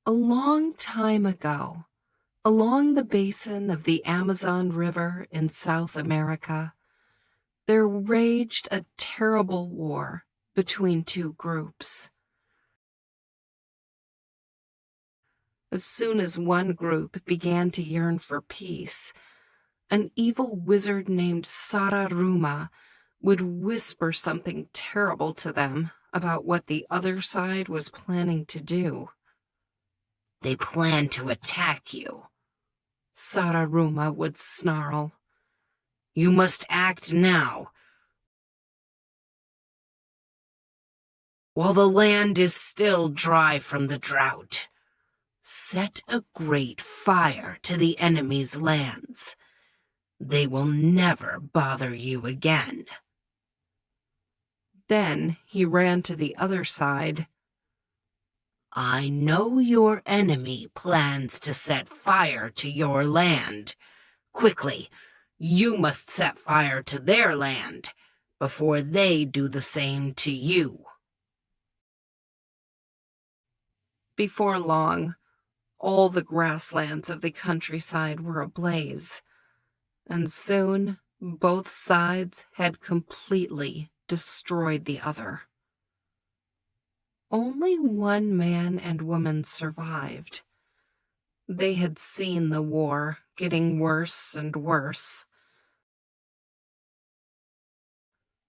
A long time ago, along the basin of the Amazon River in South America, there raged a terrible war between two groups. As soon as one group began to yearn for peace, an evil wizard named Sararuma would whisper something terrible to them about what the other side was planning to do. "They plan to attack you," Sararuma would snarl. "You must act now, while the land is still dry from the drought. Set a great fire to the enemy's lands. They will never bother you again." Then he ran to the other side. "I know your enemy plans to set fire to your land. Quickly, you must set fire to their land before they do the same to you." Before long, all the grasslands of the countryside were ablaze, and soon both sides had completely destroyed the other. Only one man and woman survived. They had seen the war getting worse and worse.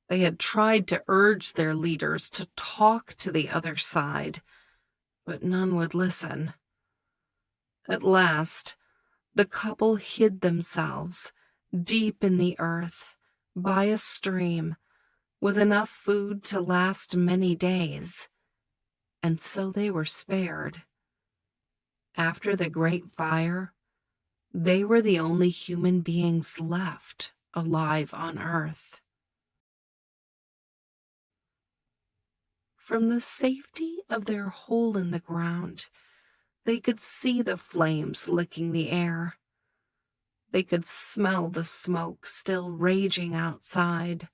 They had tried to urge their leaders to talk to the other side, but none would listen. At last, the couple hid themselves deep in the earth by a stream with enough food to last many days, and so they were spared. After the great fire, they were the only human beings left alive on Earth. From the safety of their hole in the ground, they could see the flames licking the air. They could smell the smoke still raging outside.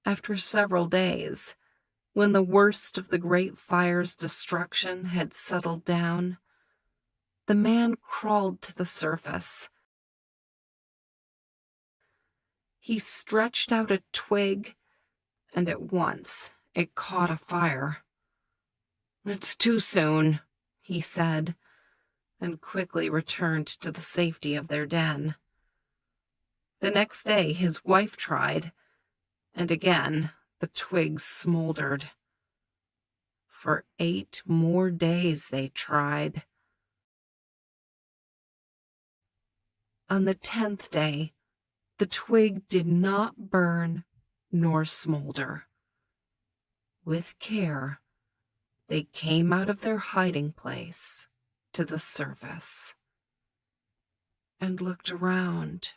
After several days, when the worst of the great fire's destruction had settled down, the man crawled to the surface. He stretched out a twig, and at once it caught afire. "It's too soon," he said, and quickly returned to the safety of their den. The next day his wife tried, and again the twigs smoldered. For 8 more days they tried. On the 10th day, the twig did not burn nor smolder. With care, they came out of their hiding place to the surface and looked around.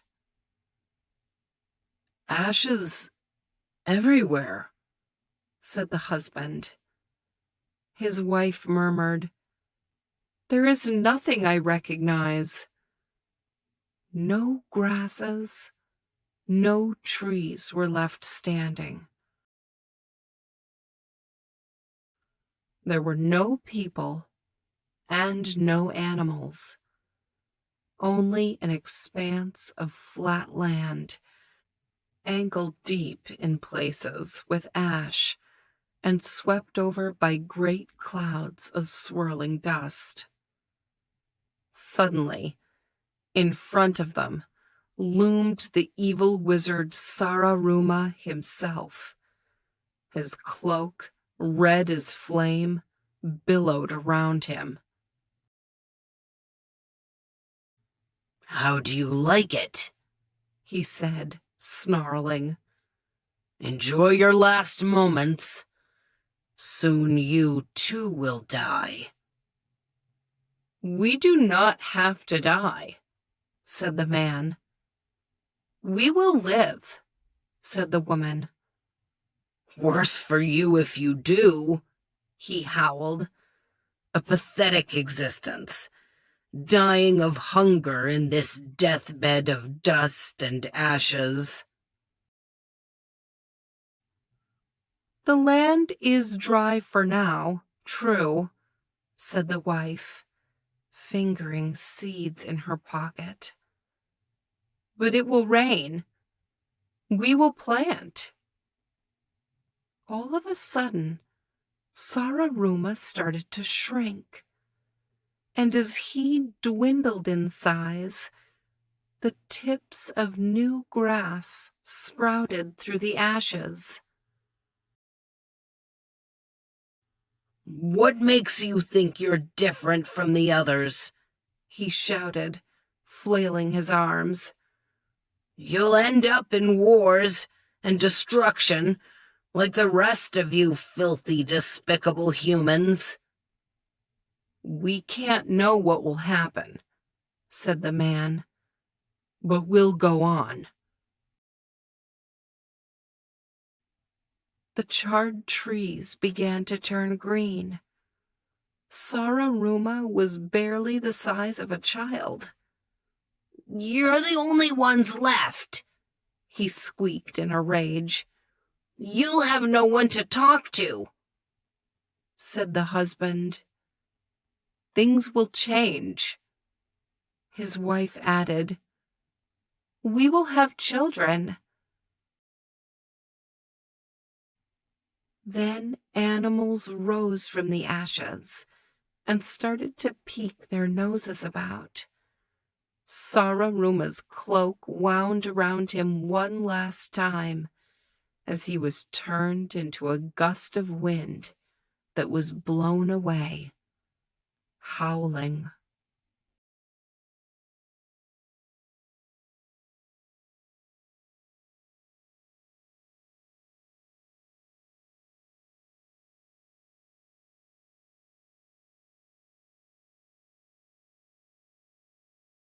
"Ashes everywhere," said the husband. His wife murmured, "There is nothing I recognize." No grasses, no trees were left standing. There were no people and no animals, only an expanse of flat land, ankle-deep in places with ash and swept over by great clouds of swirling dust. Suddenly, in front of them, loomed the evil wizard Sararuma himself. His cloak, red as flame, billowed around him. "How do you like it?" he said, snarling. "Enjoy your last moments. Soon you too will die." "We do not have to die," said the man. "We will live," said the woman. "Worse for you if you do," he howled. "A pathetic existence, dying of hunger in this deathbed of dust and ashes." "The land is dry for now, true," said the wife, fingering seeds in her pocket. But it will rain. We will plant. All of a sudden, Sararuma started to shrink, and as he dwindled in size, the tips of new grass sprouted through the ashes. "What makes you think you're different from the others?" he shouted, flailing his arms. "You'll end up in wars and destruction like the rest of you filthy, despicable humans." We can't know what will happen, said the man, but we'll go on. The charred trees began to turn green. Sararuma was barely the size of a child. "You're the only ones left," he squeaked in a rage. "You'll have no one to talk to," said the husband. Things will change. His wife added, We will have children. Then animals rose from the ashes and started to peek their noses about. Sararuma's cloak wound around him one last time as he was turned into a gust of wind that was blown away, howling.